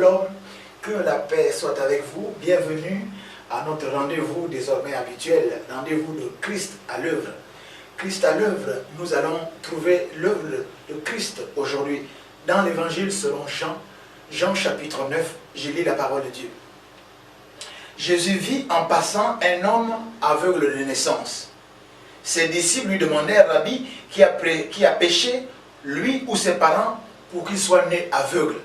Shalom, que la paix soit avec vous. Bienvenue à notre rendez-vous désormais habituel, rendez-vous de Christ à l'œuvre. Christ à l'œuvre, nous allons trouver l'œuvre de Christ aujourd'hui dans l'évangile selon Jean, Jean chapitre 9, je lis la parole de Dieu. Jésus vit en passant un homme aveugle de naissance. Ses disciples lui demandèrent, Rabbi, qui a péché, lui ou ses parents, pour qu'il soit né aveugle?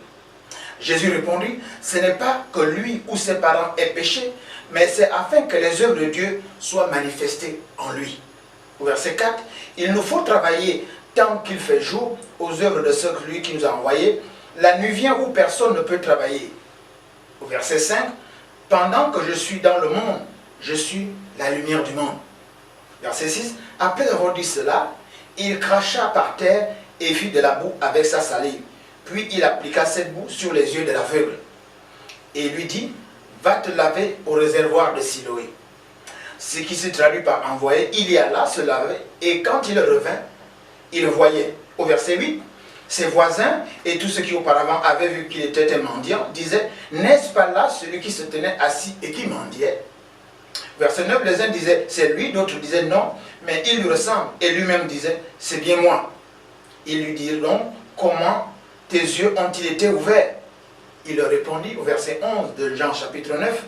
Jésus répondit, ce n'est pas que lui ou ses parents aient péché, mais c'est afin que les œuvres de Dieu soient manifestées en lui. Au verset 4, il nous faut travailler tant qu'il fait jour aux œuvres de celui qui nous a envoyés. La nuit vient où personne ne peut travailler. Au verset 5, pendant que je suis dans le monde, je suis la lumière du monde. Verset 6, après avoir dit cela, il cracha par terre et fit de la boue avec sa salive. Puis il appliqua cette boue sur les yeux de l'aveugle et lui dit, va te laver au réservoir de Siloé. Ce qui se traduit par envoyer, il y alla se laver et quand il revint, il voyait. Au verset 8, ses voisins et tous ceux qui auparavant avaient vu qu'il était un mendiant disaient, n'est-ce pas là celui qui se tenait assis et qui mendiait? Verset 9, les uns disaient, c'est lui, d'autres disaient non, mais il lui ressemble. Et lui-même disait, c'est bien moi. Ils lui dirent donc, comment tes yeux ont-ils été ouverts? Il leur répondit au verset 11 de Jean chapitre 9,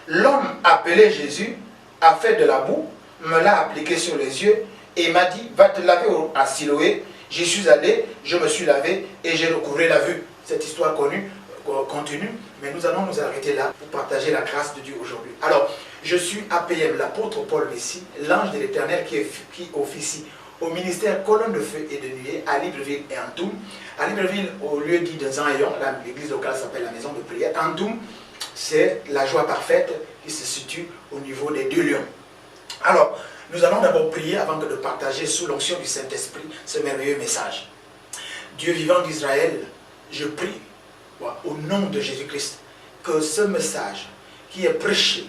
l'homme appelé Jésus a fait de la boue, me l'a appliqué sur les yeux et m'a dit, va te laver à Siloé. J'y suis allé, je me suis lavé et j'ai recouvré la vue. Cette histoire continue, mais nous allons nous arrêter là pour partager la grâce de Dieu aujourd'hui. Alors, je suis APM, l'apôtre Paul Messi, l'ange de l'Éternel qui officie au ministère Colonne de Feu et de Nuée à Libreville et Antoum. À Libreville, au lieu dit de Zanhayon, l'église locale s'appelle la maison de prière. Antoum, c'est la joie parfaite qui se situe au niveau des deux lions. Alors, nous allons d'abord prier avant de partager sous l'onction du Saint-Esprit ce merveilleux message. Dieu vivant d'Israël, je prie au nom de Jésus-Christ que ce message qui est prêché,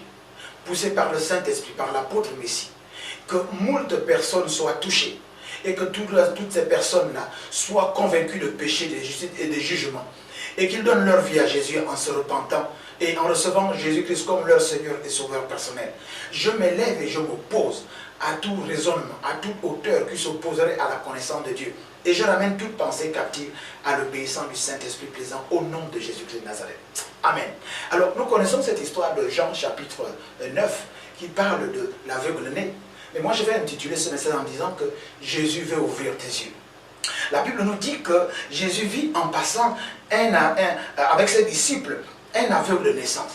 poussé par le Saint-Esprit, par l'apôtre Messie, que moult personnes soient touchées et que toutes ces personnes-là soient convaincues de péché, de justice et de jugement et qu'ils donnent leur vie à Jésus en se repentant et en recevant Jésus-Christ comme leur Seigneur et Sauveur personnel. Je m'élève et je m'oppose à tout raisonnement, à toute hauteur qui s'opposerait à la connaissance de Dieu. Et je ramène toute pensée captive à l'obéissance du Saint-Esprit présent au nom de Jésus-Christ de Nazareth. Amen. Alors, nous connaissons cette histoire de Jean chapitre 9 qui parle de l'aveugle-né. Mais moi, je vais intituler ce message en disant que Jésus veut ouvrir tes yeux. La Bible nous dit que Jésus vit en passant un à un, avec ses disciples, un aveugle de naissance.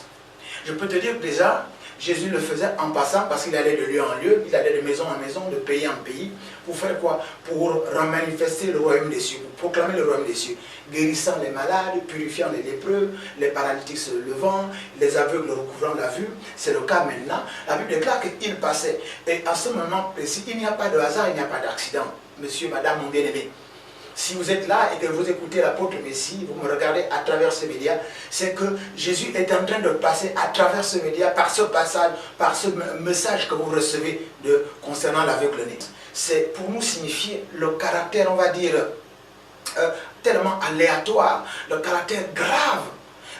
Je peux te dire que déjà, Jésus le faisait en passant parce qu'il allait de lieu en lieu, il allait de maison en maison, de pays en pays. Pour faire quoi? Pour manifester le royaume des cieux, pour proclamer le royaume des cieux. Guérissant les malades, purifiant les lépreux, les paralytiques se levant, les aveugles recouvrant la vue. C'est le cas maintenant. La Bible déclare qu'il passait. Et à ce moment précis, il n'y a pas de hasard, il n'y a pas d'accident. Monsieur, madame, mon bien-aimé. Si vous êtes là et que vous écoutez l'apôtre Messie, vous me regardez à travers ce média, c'est que Jésus est en train de passer à travers ce média, par ce passage, par ce message que vous recevez concernant l'aveugle-né. C'est pour nous signifier le caractère, on va dire, tellement aléatoire, le caractère grave,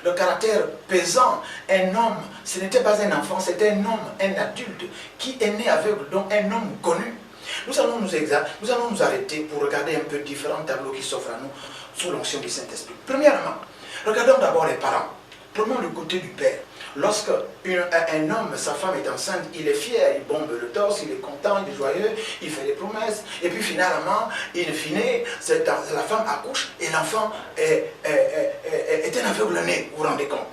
le caractère pesant. Un homme, ce n'était pas un enfant, c'était un homme, un adulte, qui est né aveugle, donc un homme connu. Nous allons nous arrêter pour regarder un peu différents tableaux qui s'offrent à nous sous l'onction du Saint-Esprit. Premièrement, regardons d'abord les parents. Prenons le côté du père. Lorsque un homme, sa femme est enceinte, il est fier, il bombe le torse, il est content, il est joyeux, il fait des promesses. Et puis finalement, in fine, la femme accouche et l'enfant est un aveugle-né, vous vous rendez compte?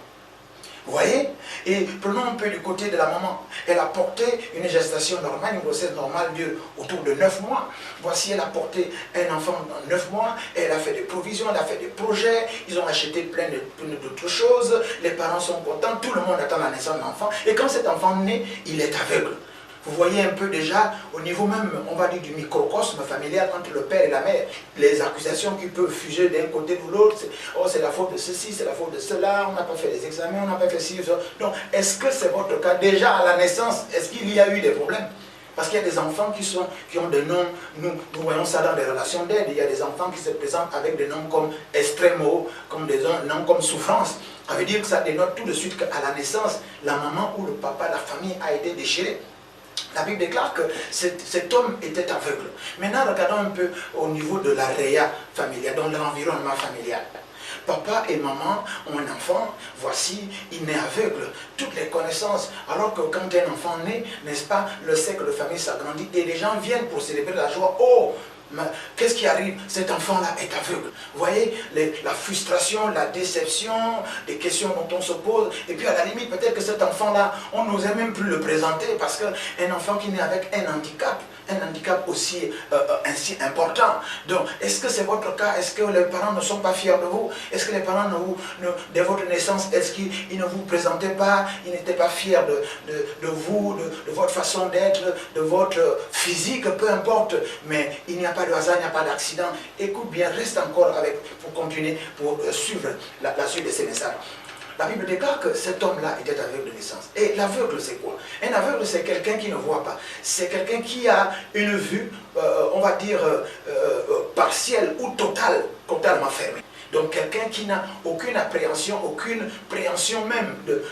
Vous voyez? Et prenons un peu du côté de la maman. Elle a porté une gestation normale, une grossesse normale dure autour de 9 mois. Voici, elle a porté un enfant dans 9 mois. Elle a fait des provisions, elle a fait des projets. Ils ont acheté plein d'autres choses. Les parents sont contents. Tout le monde attend la naissance de l'enfant. Et quand cet enfant naît, il est aveugle. Vous voyez un peu déjà, au niveau même, on va dire, du microcosme familial entre le père et la mère, les accusations qui peuvent fuser d'un côté ou de l'autre. Oh, c'est la faute de ceci, c'est la faute de cela, on n'a pas fait les examens, on n'a pas fait ci, ça. Donc, est-ce que c'est votre cas? Déjà à la naissance, est-ce qu'il y a eu des problèmes? Parce qu'il y a des enfants qui ont des noms, nous voyons ça dans des relations d'aide, il y a des enfants qui se présentent avec des noms comme extrêmeo, comme des noms comme souffrance. Ça veut dire que ça dénote tout de suite qu'à la naissance, la maman ou le papa, la famille a été déchirée. La Bible déclare que cet homme était aveugle. Maintenant, regardons un peu au niveau de la réa familiale, dans l'environnement familial. Papa et maman ont un enfant, voici, il naît aveugle. Toutes les connaissances, alors que quand un enfant naît, n'est-ce pas, le cercle de famille s'agrandit et les gens viennent pour célébrer la joie. Oh, qu'est-ce qui arrive? Cet enfant-là est aveugle. Vous voyez, la frustration, la déception, les questions dont on se pose. Et puis à la limite, peut-être que cet enfant-là, on n'osait même plus le présenter parce qu'un enfant qui naît avec un handicap aussi ainsi important. Donc, est-ce que c'est votre cas? Est-ce que les parents ne sont pas fiers de vous? Est-ce que les parents, de votre naissance, est-ce qu'ils ne vous présentaient pas? Ils n'étaient pas fiers de vous, de votre façon d'être, de votre physique, peu importe. Mais il n'y a pas de hasard, il n'y a pas d'accident. Écoute bien, reste encore avec, pour continuer, pour suivre la suite de ces messages. La Bible déclare que cet homme-là était aveugle de naissance. Et l'aveugle, c'est quoi? Un aveugle, c'est quelqu'un qui ne voit pas. C'est quelqu'un qui a une vue, on va dire, partielle ou totalement fermée. Donc quelqu'un qui n'a aucune appréhension, aucune préhension même de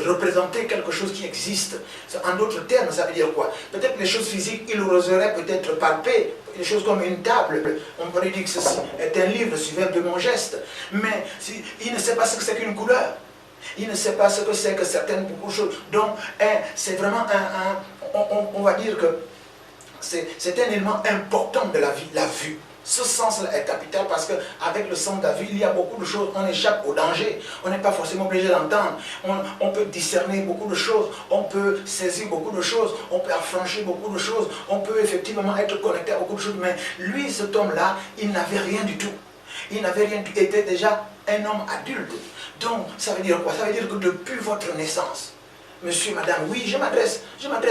représenter quelque chose qui existe. En d'autres termes, ça veut dire quoi? Peut-être les choses physiques, il oserait peut-être palper, des choses comme une table. On pourrait dire que ceci est un livre suivant de mon geste. Mais il ne sait pas ce que c'est qu'une couleur. Il ne sait pas ce que c'est que certaines choses. Donc c'est vraiment on va dire que c'est un élément important de la vie, la vue. Ce sens-là est capital parce qu'avec le sens de la vue, il y a beaucoup de choses, on échappe au danger. On n'est pas forcément obligé d'entendre. On peut discerner beaucoup de choses, on peut saisir beaucoup de choses, on peut affranchir beaucoup de choses, on peut effectivement être connecté à beaucoup de choses. Mais lui, cet homme-là, il n'avait rien du tout. Il n'avait rien du tout. Il était déjà un homme adulte. Donc, ça veut dire quoi? Ça veut dire que depuis votre naissance, monsieur, madame, oui, je m'adresse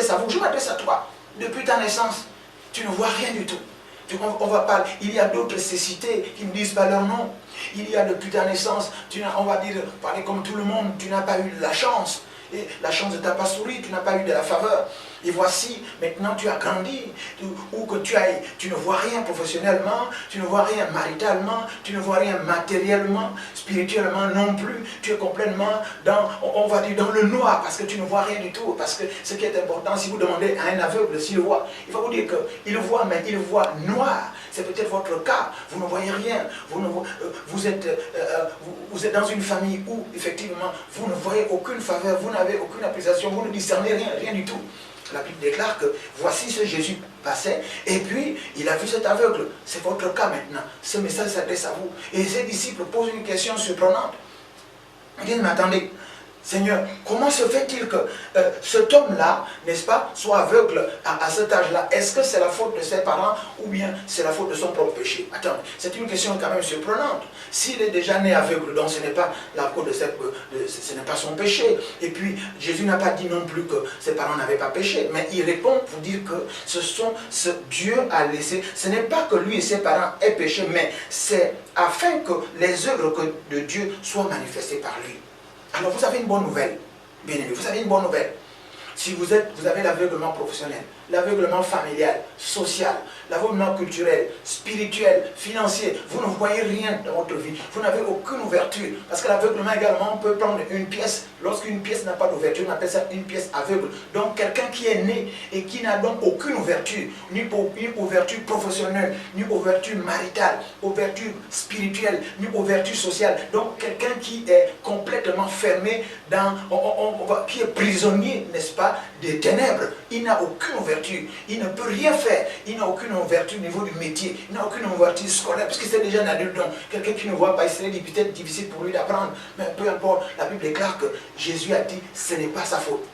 à vous, je m'adresse à toi. Depuis ta naissance, tu ne vois rien du tout. On va parler, il y a d'autres cécités qui ne disent pas leur nom. Il y a depuis ta naissance, on va dire, parler comme tout le monde, tu n'as pas eu la chance. Et la chance ne t'a pas souri, tu n'as pas eu de la faveur. Et voici, maintenant tu as grandi, ou que tu ne vois rien professionnellement, tu ne vois rien maritalement, tu ne vois rien matériellement, spirituellement non plus. Tu es complètement on va dire, dans le noir, parce que tu ne vois rien du tout. Parce que ce qui est important, si vous demandez à un aveugle s'il voit, il va vous dire qu'il voit, mais il voit noir. C'est peut-être votre cas, vous ne voyez rien. Vous êtes dans une famille où, effectivement, vous ne voyez aucune faveur, vous n'avez aucune appréciation, vous ne discernez rien du tout. La Bible déclare que voici ce Jésus passait et puis il a vu cet aveugle. C'est votre cas maintenant. Ce message s'adresse à vous. Et ses disciples posent une question surprenante. Ils disent, mais attendez, Seigneur, comment se fait-il que cet homme-là, n'est-ce pas, soit aveugle à cet âge-là? Est-ce que c'est la faute de ses parents ou bien c'est la faute de son propre péché? Attends, c'est une question quand même surprenante. S'il est déjà né aveugle, donc ce n'est pas la faute ce n'est pas son péché. Et puis, Jésus n'a pas dit non plus que ses parents n'avaient pas péché, mais il répond pour dire que Dieu a laissé, ce n'est pas que lui et ses parents aient péché, mais c'est afin que les œuvres de Dieu soient manifestées par lui. Alors vous avez une bonne nouvelle, bien aimé, vous avez une bonne nouvelle. Si vous avez l'aveuglement professionnel, l'aveuglement familial, social, l'aveuglement culturel, spirituel, financier, vous ne voyez rien dans votre vie, vous n'avez aucune ouverture. Parce que l'aveuglement également, on peut prendre une pièce, lorsqu'une pièce n'a pas d'ouverture, on appelle ça une pièce aveugle. Donc quelqu'un qui est né et qui n'a donc aucune ouverture, ni ouverture professionnelle, ni ouverture maritale, ouverture spirituelle, ni ouverture sociale. Donc quelqu'un qui est complètement fermé, qui est prisonnier, n'est-ce pas, des ténèbres. Il n'a aucune ouverture, il ne peut rien faire, il n'a aucune ouverture au niveau du métier, il n'a aucune ouverture scolaire, parce que c'est déjà un adulte. Donc quelqu'un qui ne voit pas, il serait peut-être difficile pour lui d'apprendre. Mais peu importe, la Bible déclare que Jésus a dit, ce n'est pas sa faute.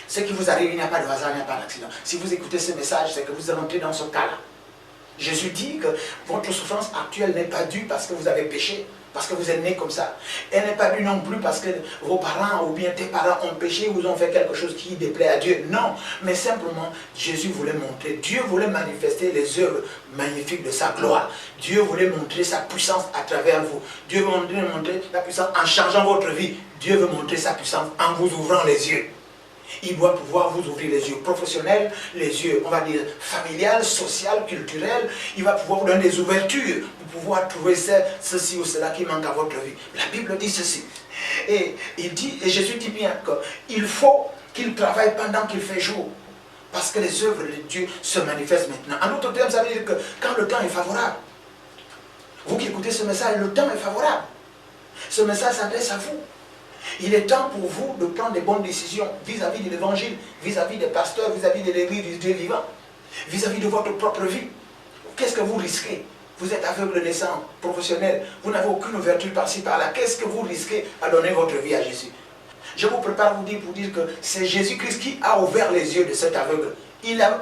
Ce qui vous arrive, il n'y a pas de hasard, il n'y a pas d'accident. Si vous écoutez ce message, c'est que vous rentrez dans ce cas-là. Jésus dit que votre souffrance actuelle n'est pas due parce que vous avez péché, parce que vous êtes né comme ça. Elle n'est pas due non plus parce que vos parents ou bien tes parents ont péché ou ont fait quelque chose qui déplaît à Dieu. Non, mais simplement, Jésus voulait montrer, Dieu voulait manifester les œuvres magnifiques de sa gloire. Dieu voulait montrer sa puissance à travers vous. Dieu veut montrer sa puissance en changeant votre vie. Dieu veut montrer sa puissance en vous ouvrant les yeux. Il doit pouvoir vous ouvrir les yeux professionnels, les yeux, on va dire, familiales, sociales, culturels. Il va pouvoir vous donner des ouvertures pour pouvoir trouver ceci ou cela qui manque à votre vie. La Bible dit ceci. Et il dit, et Jésus dit bien qu'il faut qu'il travaille pendant qu'il fait jour. Parce que les œuvres de Dieu se manifestent maintenant. En d'autres termes, ça veut dire que quand le temps est favorable, vous qui écoutez ce message, le temps est favorable. Ce message s'adresse à vous. Il est temps pour vous de prendre des bonnes décisions vis-à-vis de l'évangile, vis-à-vis des pasteurs, vis-à-vis de l'église du Dieu vivant, vis-à-vis de votre propre vie. Qu'est-ce que vous risquez? Vous êtes aveugle naissant, professionnel, vous n'avez aucune ouverture par-ci par-là. Qu'est-ce que vous risquez à donner votre vie à Jésus? Je vous prépare pour dire que c'est Jésus-Christ qui a ouvert les yeux de cet aveugle. Il est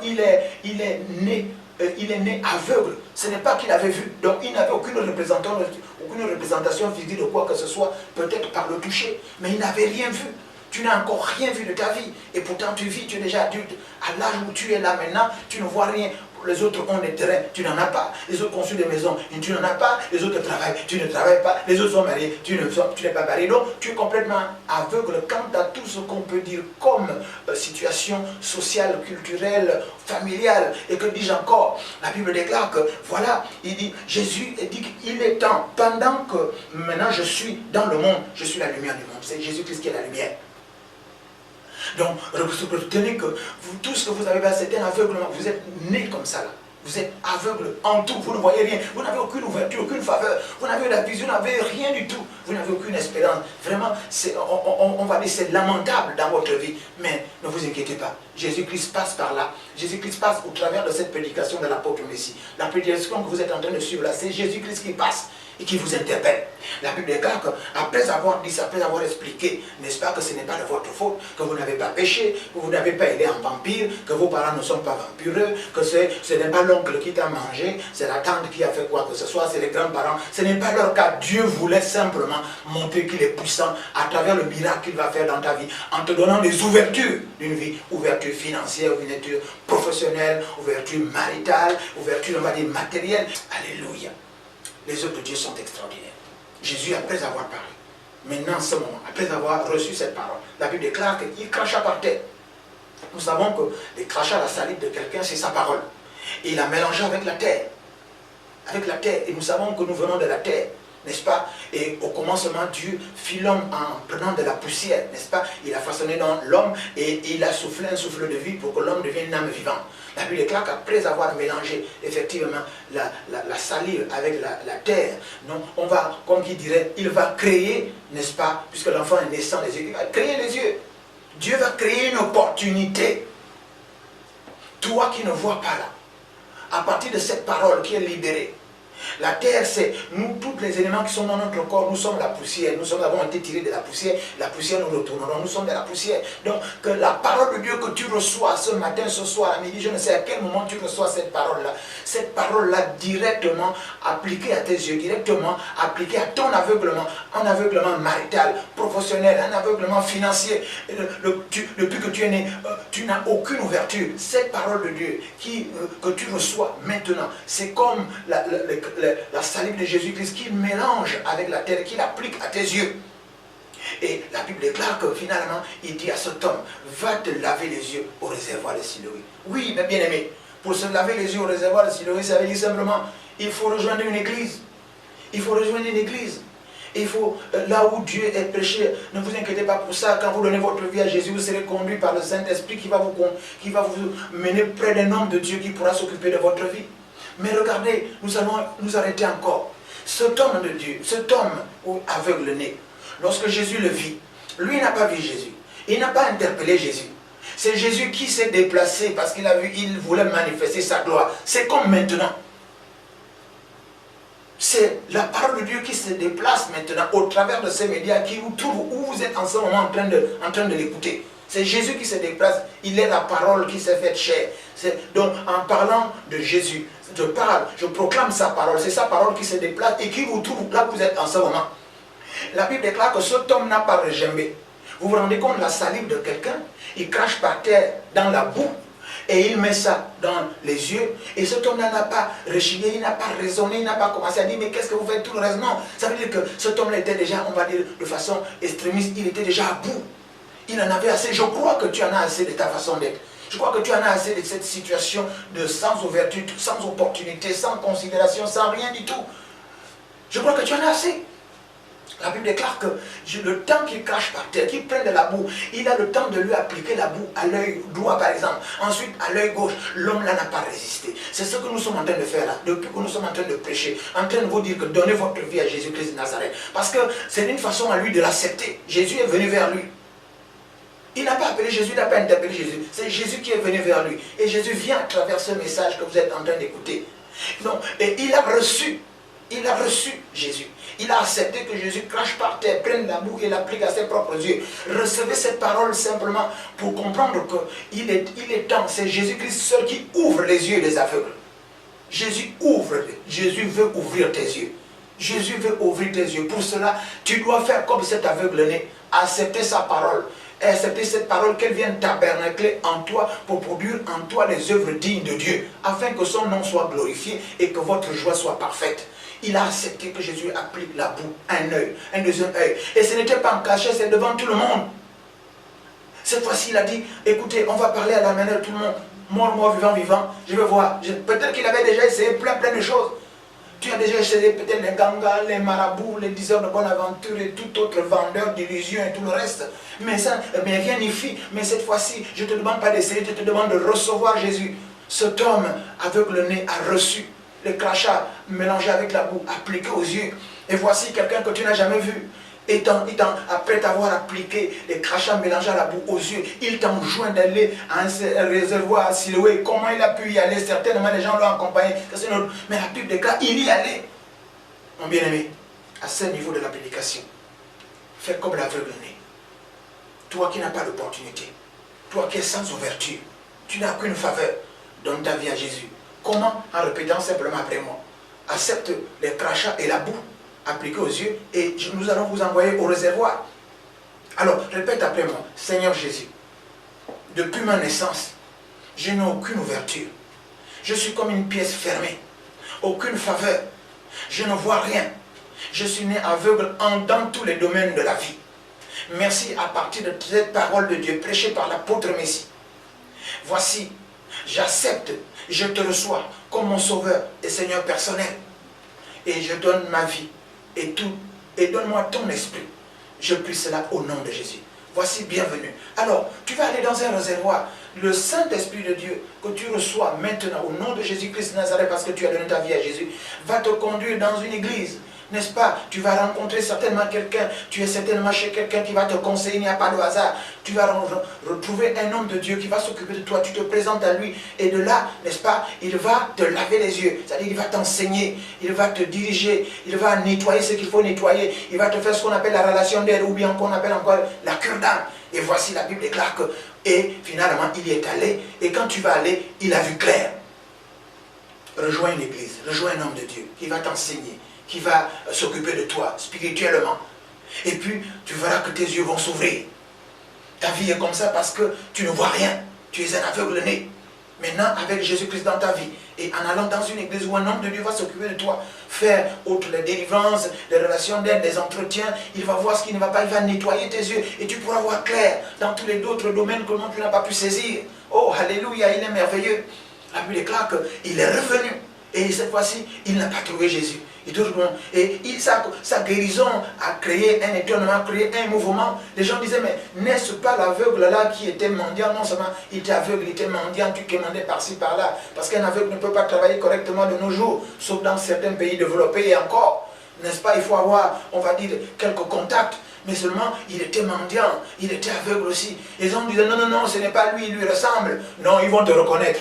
né aveugle. Ce n'est pas qu'il avait vu. Donc il n'avait aucune représentation physique de quoi que ce soit, peut-être par le toucher. Mais il n'avait rien vu. Tu n'as encore rien vu de ta vie. Et pourtant tu vis, tu es déjà adulte. À l'âge où tu es là maintenant, tu ne vois rien. Les autres ont des terrains, tu n'en as pas. Les autres construisent des maisons, tu n'en as pas. Les autres travaillent, tu ne travailles pas. Les autres sont mariés, tu n'es pas marié. Donc tu es complètement aveugle quant à tout ce qu'on peut dire comme situation sociale, culturelle, familiale. Et que dis-je encore? La Bible déclare que, voilà, il dit, Jésus dit qu'il est temps, pendant que maintenant je suis dans le monde, je suis la lumière du monde. C'est Jésus-Christ qui est la lumière. Donc, retenez que vous, tout ce que vous avez, c'est un aveuglement. Vous êtes né comme ça là. Vous êtes aveugle en tout, vous ne voyez rien. Vous n'avez aucune ouverture, aucune faveur. Vous n'avez la vision, vous n'avez rien du tout. Vous n'avez aucune espérance. Vraiment, on va dire c'est lamentable dans votre vie. Mais ne vous inquiétez pas. Jésus-Christ passe par là. Jésus-Christ passe au travers de cette prédication de l'apôtre Messie. La prédication que vous êtes en train de suivre là, c'est Jésus-Christ qui passe et qui vous interpelle. La Bible déclare qu'après avoir dit, après avoir expliqué, n'est-ce pas, que ce n'est pas de votre faute, que vous n'avez pas péché, que vous n'avez pas aidé en vampire, que vos parents ne sont pas vampireux, que ce n'est pas l'oncle qui t'a mangé, c'est la tante qui a fait quoi que ce soit, c'est les grands-parents. Ce n'est pas leur cas. Dieu voulait simplement montrer qu'il est puissant à travers le miracle qu'il va faire dans ta vie, en te donnant des ouvertures d'une vie, ouverture financière, ouverture professionnelle, ouverture maritale, ouverture, on va dire, matérielle. Alléluia. Les œuvres de Dieu sont extraordinaires. Jésus, après avoir parlé, maintenant, en ce moment, après avoir reçu cette parole, la Bible déclare qu'il cracha par terre. Nous savons que les crachats, la salive de quelqu'un, c'est sa parole. Et il a mélangé avec la terre. Avec la terre. Et nous savons que nous venons de la terre, n'est-ce pas? Et au commencement, Dieu fit l'homme en prenant de la poussière, n'est-ce pas? Il a façonné dans l'homme et il a soufflé un souffle de vie pour que l'homme devienne une âme vivante. La Bible déclare qu'après avoir mélangé effectivement la salive avec la terre, non, on va, comme qui dirait, il va créer, n'est-ce pas, puisque l'enfant est naissant des yeux, il va créer les yeux. Dieu va créer une opportunité. Toi qui ne vois pas là, à partir de cette parole qui est libérée, la terre, c'est nous, tous les éléments qui sont dans notre corps, nous sommes la poussière, nous avons été tirés de la poussière nous retournerons, nous sommes de la poussière. Donc, que la parole de Dieu que tu reçois ce matin, ce soir, à midi, je ne sais à quel moment tu reçois cette parole-là directement appliquée à tes yeux, directement appliquée à ton aveuglement, un aveuglement marital, professionnel, un aveuglement financier. Depuis que tu es né, tu n'as aucune ouverture. Cette parole de Dieu que tu reçois maintenant, c'est comme la salive de Jésus-Christ qu'il mélange avec la terre, qu'il applique à tes yeux. Et la Bible déclare que finalement, il dit à cet homme, va te laver les yeux au réservoir de Siloé. Oui, mais bien aimé, pour se laver les yeux au réservoir de Siloé, ça veut dire simplement, il faut rejoindre une église. Il faut rejoindre une église. Il faut, là où Dieu est prêché, ne vous inquiétez pas pour ça. Quand vous donnez votre vie à Jésus, vous serez conduit par le Saint-Esprit qui va vous mener près d'un homme de Dieu qui pourra s'occuper de votre vie. Mais regardez, nous allons nous arrêter encore. Cet homme de Dieu, cet homme aveugle-né, lorsque Jésus le vit, lui n'a pas vu Jésus. Il n'a pas interpellé Jésus. C'est Jésus qui s'est déplacé parce qu'il a vu, il voulait manifester sa gloire. C'est comme maintenant. C'est la parole de Dieu qui se déplace maintenant au travers de ces médias qui vous trouvent où vous êtes en ce moment en train de l'écouter. C'est Jésus qui se déplace, il est la parole qui s'est faite chair. Donc en parlant de Jésus, je proclame sa parole, c'est sa parole qui se déplace et qui vous trouve là où vous êtes en ce moment. La Bible déclare que cet homme n'a pas regimbé. Vous vous rendez compte de la salive de quelqu'un? Il crache par terre dans la boue et il met ça dans les yeux. Et cet homme-là n'a pas rechigné, il n'a pas raisonné, il n'a pas commencé à dire mais qu'est-ce que vous faites tout le reste? Non, ça veut dire que cet homme-là était déjà, on va dire de façon extrémiste, il était déjà à bout. Il en avait assez. Je crois que tu en as assez de ta façon d'être. Je crois que tu en as assez de cette situation de sans ouverture, sans opportunité, sans considération, sans rien du tout. Je crois que tu en as assez. La Bible déclare que le temps qu'il crache par terre, qu'il prenne de la boue, il a le temps de lui appliquer la boue à l'œil droit par exemple. Ensuite à l'œil gauche, l'homme là n'a pas résisté. C'est ce que nous sommes en train de faire là, depuis que nous sommes en train de prêcher, en train de vous dire que donnez votre vie à Jésus-Christ de Nazareth. Parce que c'est une façon à lui de l'accepter. Jésus est venu vers lui. Il n'a pas appelé Jésus, il n'a pas interpellé Jésus. C'est Jésus qui est venu vers lui. Et Jésus vient à travers ce message que vous êtes en train d'écouter. Donc, et il a reçu Jésus. Il a accepté que Jésus crache par terre, prenne la boue et l'applique à ses propres yeux. Recevez cette parole simplement pour comprendre qu'il est temps. C'est Jésus-Christ seul qui ouvre les yeux des aveugles. Jésus veut ouvrir tes yeux. Jésus veut ouvrir tes yeux. Pour cela, tu dois faire comme cet aveugle-né. Accepter sa parole. Et accepter cette parole qu'elle vienne tabernacler en toi pour produire en toi les œuvres dignes de Dieu. Afin que son nom soit glorifié et que votre joie soit parfaite. Il a accepté que Jésus applique la boue à un œil, un deuxième œil. Et ce n'était pas en cachet, c'est devant tout le monde. Cette fois-ci, il a dit, écoutez, on va parler à la manière de tout le monde. Mort, vivant, vivant. Je vais voir. Peut-être qu'il avait déjà essayé plein de choses. Tu as déjà essayé peut-être les gangas, les marabouts, les diseurs de bonne aventure et tout autre vendeur d'illusions et tout le reste. Mais ça, mais rien n'y fit. Mais cette fois-ci, je ne te demande pas d'essayer, je te demande de recevoir Jésus. Cet homme aveugle-né a reçu le crachat mélangé avec la boue, appliqué aux yeux. Et voici quelqu'un que tu n'as jamais vu. Après t'avoir appliqué les crachats mélangés à la boue aux yeux, il t'enjoint d'aller à un réservoir à Siloé. Comment il a pu y aller? Certainement les gens l'ont accompagné. Mais la Bible déclare, il y allait. Mon bien-aimé, à ce niveau de l'application, fais comme l'aveugle-né. Toi qui n'as pas d'opportunité, toi qui es sans ouverture, tu n'as qu'une faveur, donne ta vie à Jésus. Comment? En répétant simplement après moi. Accepte les crachats et la boue appliqués aux yeux et nous allons vous envoyer au réservoir. Alors, répète après moi. Seigneur Jésus, depuis ma naissance, je n'ai aucune ouverture. Je suis comme une pièce fermée. Aucune faveur. Je ne vois rien. Je suis né aveugle dans tous les domaines de la vie. Merci à partir de cette parole de Dieu prêchée par l'apôtre Messie. Voici, j'accepte, je te reçois comme mon sauveur et Seigneur personnel. Et je donne ma vie et tout. Et donne-moi ton esprit. Je prie cela au nom de Jésus. Voici, bienvenue. Alors, tu vas aller dans un réservoir. Le Saint-Esprit de Dieu que tu reçois maintenant au nom de Jésus-Christ de Nazareth parce que tu as donné ta vie à Jésus, va te conduire dans une église. N'est-ce pas? Tu vas rencontrer certainement quelqu'un, tu es certainement chez quelqu'un qui va te conseiller, il n'y a pas de hasard. Tu vas retrouver un homme de Dieu qui va s'occuper de toi, tu te présentes à lui et de là, n'est-ce pas, il va te laver les yeux, c'est-à-dire il va t'enseigner, il va te diriger, il va nettoyer ce qu'il faut nettoyer, il va te faire ce qu'on appelle la relation d'aide ou bien qu'on appelle encore la cure d'âme. Et voici la Bible déclare que, et finalement il y est allé, et quand tu vas aller, il a vu clair. Rejoins une église, rejoins un homme de Dieu qui va t'enseigner, qui va s'occuper de toi spirituellement. Et puis, tu verras que tes yeux vont s'ouvrir. Ta vie est comme ça parce que tu ne vois rien. Tu es un aveugle-né. Maintenant, avec Jésus-Christ dans ta vie, et en allant dans une église où un homme de Dieu va s'occuper de toi, faire outre les délivrances, les relations d'aide, les entretiens, il va voir ce qui ne va pas, il va nettoyer tes yeux, et tu pourras voir clair dans tous les autres domaines que tu n'as pas pu saisir. Oh, alléluia, il est merveilleux. La Bible déclare qu'il est revenu, et cette fois-ci, il n'a pas trouvé Jésus. Et sa guérison a créé un étonnement, a créé un mouvement. Les gens disaient, mais n'est-ce pas l'aveugle là qui était mendiant? Non seulement il était aveugle, il était mendiant, tu quémandais par-ci, par-là. Parce qu'un aveugle ne peut pas travailler correctement de nos jours, sauf dans certains pays développés et encore. N'est-ce pas? Il faut avoir, on va dire, quelques contacts. Mais seulement, il était mendiant, il était aveugle aussi. Les gens disaient, non, non, non, ce n'est pas lui, il lui ressemble. Non, ils vont te reconnaître.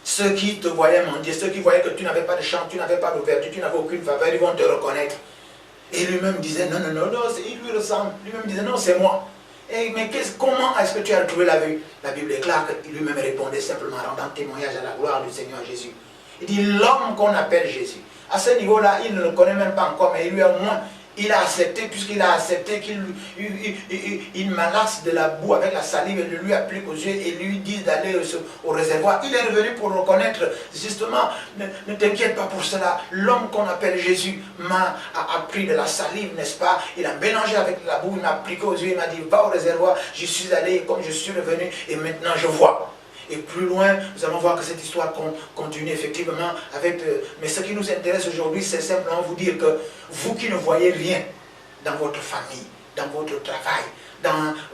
Ceux qui te voyaient mendier, ceux qui voyaient que tu n'avais pas de chance, tu n'avais pas d'ouverture, tu n'avais aucune faveur, ils vont te reconnaître. Et lui-même disait, non, non, non, non, il lui ressemble. Lui-même disait, non, c'est moi. Et, mais comment est-ce que tu as retrouvé la vue? La Bible est claire qu'il lui-même répondait simplement en rendant témoignage à la gloire du Seigneur Jésus. Il dit, l'homme qu'on appelle Jésus. À ce niveau-là, il ne le connaît même pas encore, mais il lui a au moins... Il a accepté, puisqu'il a accepté qu'il malaxe de la boue avec la salive et lui applique aux yeux et lui dit d'aller au réservoir. Il est revenu pour reconnaître, justement, ne t'inquiète pas pour cela. L'homme qu'on appelle Jésus m'a appris de la salive, n'est-ce pas? Il a mélangé avec la boue, il m'a appliqué aux yeux, il m'a dit, va au réservoir. Je suis allé comme je suis revenu et maintenant je vois. Et plus loin, nous allons voir que cette histoire continue effectivement avec... mais ce qui nous intéresse aujourd'hui, c'est simplement vous dire que vous qui ne voyez rien dans votre famille, dans votre travail,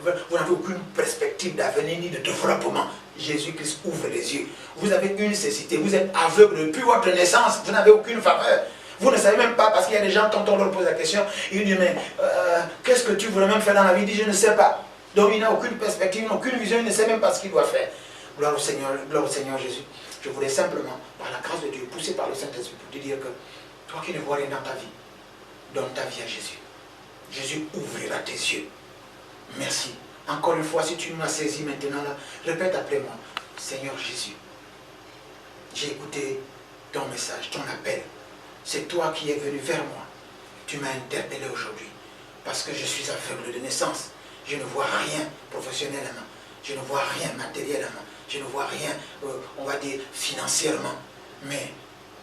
vous n'avez aucune perspective d'avenir ni de développement. Jésus-Christ ouvre les yeux. Vous avez une nécessité, vous êtes aveugle depuis votre naissance, vous n'avez aucune faveur. Vous ne savez même pas, parce qu'il y a des gens, quand on leur pose la question, ils disent, mais qu'est-ce que tu voudrais même faire dans la vie? Il dit, je ne sais pas. Donc il n'a aucune perspective, aucune vision, il ne sait même pas ce qu'il doit faire. Gloire au Seigneur Jésus. Je voulais simplement, par la grâce de Dieu, poussé par le Saint-Esprit, pour te dire que toi qui ne vois rien dans ta vie, donne ta vie à Jésus. Jésus ouvrira tes yeux. Merci. Encore une fois, si tu m'as saisi maintenant, là, répète après moi. Seigneur Jésus, j'ai écouté ton message, ton appel. C'est toi qui es venu vers moi. Tu m'as interpellé aujourd'hui. Parce que je suis aveugle de naissance. Je ne vois rien professionnellement. Je ne vois rien matériellement. Je ne vois rien, on va dire, financièrement. Mais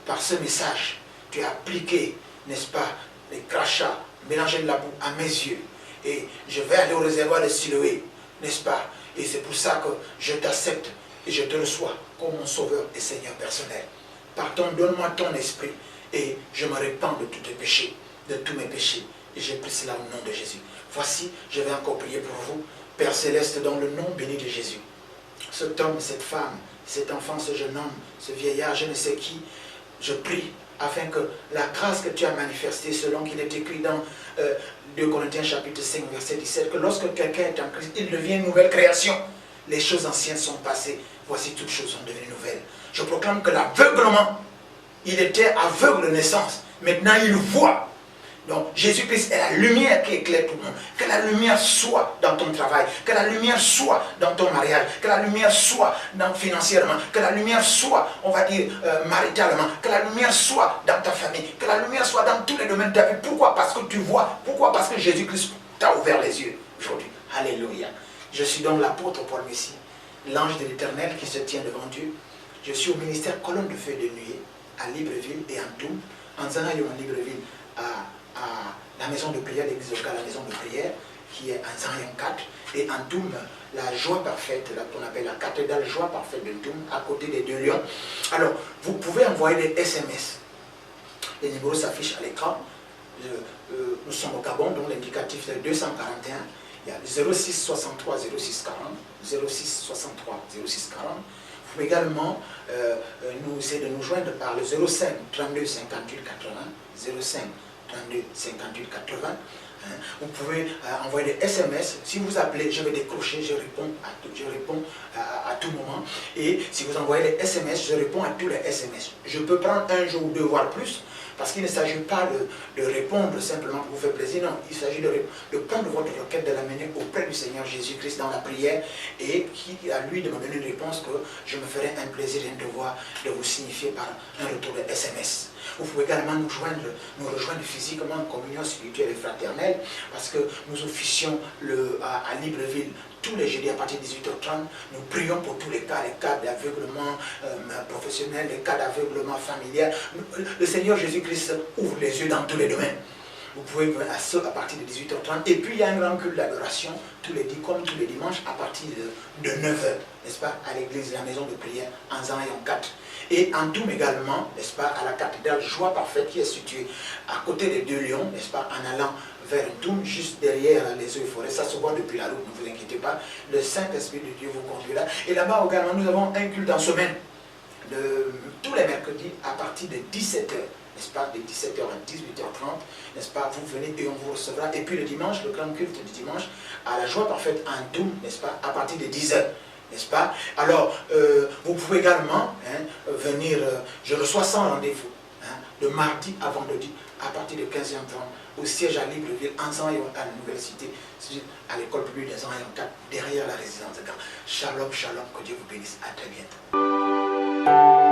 par ce message, tu as appliqué, n'est-ce pas, les crachats, mélangé de la boue à mes yeux. Et je vais aller au réservoir de Siloé, n'est-ce pas? Et c'est pour ça que je t'accepte et je te reçois comme mon sauveur et Seigneur personnel. Pardon, donne-moi ton esprit et je me répands de tous tes péchés, de tous mes péchés. Et j'ai pris cela au nom de Jésus. Voici, je vais encore prier pour vous, Père Céleste, dans le nom béni de Jésus. Cet homme, cette femme, cet enfant, ce jeune homme, ce vieillard, je ne sais qui, je prie afin que la grâce que tu as manifestée, selon qu'il est écrit dans 2 Corinthiens chapitre 5, verset 17, que lorsque quelqu'un est en Christ, il devient une nouvelle création. Les choses anciennes sont passées, voici toutes choses sont devenues nouvelles. Je proclame que l'aveuglement, il était aveugle de naissance, maintenant il voit. Donc Jésus-Christ est la lumière qui éclaire tout le monde. Que la lumière soit dans ton travail, que la lumière soit dans ton mariage, que la lumière soit financièrement, que la lumière soit, on va dire, maritalement, que la lumière soit dans ta famille, que la lumière soit dans tous les domaines de ta vie. Pourquoi? Parce que tu vois. Pourquoi? Parce que Jésus-Christ t'a ouvert les yeux aujourd'hui. Alléluia. Je suis donc l'apôtre Paul Messie, l'ange de l'Éternel qui se tient devant Dieu. Je suis au ministère Colonne de Feu de Nuit, à Libreville et en Toum. En Zanaïo, en Libreville, à la maison de prière, l'église locale, la maison de prière, qui est en Zanaïo 4. Et en Toum, la joie parfaite, qu'on appelle la cathédrale joie parfaite de Toum, à côté des deux lions. Alors, vous pouvez envoyer des SMS. Les numéros s'affichent à l'écran. Nous sommes au Gabon, donc l'indicatif est 241. Il y a 06 63 06 40, 06 63 06 40. Vous pouvez également essayer de nous joindre par le 05 32 58 80, 05 32 58 80. Vous pouvez envoyer des SMS. Si vous appelez, je vais décrocher, je réponds à tout moment. Et si vous envoyez les SMS, je réponds à tous les SMS. Je peux prendre un jour ou deux, voire plus, parce qu'il ne s'agit pas de répondre simplement pour vous faire plaisir, non. Il s'agit de prendre votre requête, de l'amener auprès du Seigneur Jésus-Christ dans la prière et qui à lui de me donner une réponse que je me ferai un plaisir et un devoir de vous signifier par un retour de SMS. Vous pouvez également nous rejoindre physiquement en communion spirituelle et fraternelle parce que nous officions à Libreville tous les jeudis à partir de 18h30. Nous prions pour tous les cas d'aveuglement professionnel, les cas d'aveuglement familial. Le Seigneur Jésus-Christ ouvre les yeux dans tous les domaines. Vous pouvez venir à partir de 18h30. Et puis il y a un grand culte d'adoration comme tous les dimanches à partir de 9h, n'est-ce pas, à l'église, la maison de prière en Zanaïo 4. Et en Toum également, n'est-ce pas, à la cathédrale Joie Parfaite qui est située à côté des deux lions, n'est-ce pas, en allant vers Toum, juste derrière les eaux et forêts. Ça se voit depuis la route, ne vous inquiétez pas. Le Saint-Esprit de Dieu vous conduira. Et là-bas également, nous avons un culte en semaine, tous les mercredis à partir de 17h. N'est-ce pas, de 17h à 18h30, n'est-ce pas, vous venez et on vous recevra. Et puis le dimanche, le grand culte du dimanche, à la Joie Parfaite en Toum, n'est-ce pas, à partir de 10h, n'est-ce pas. Alors, vous pouvez également venir, je reçois 100 rendez-vous, de mardi à vendredi, à partir de 15h30, au siège à Libreville, en Zanaïo, à l'université, à l'école publique de Zanaïo 4, derrière la résidence de Gand. Shalom, shalom, que Dieu vous bénisse, à très bientôt.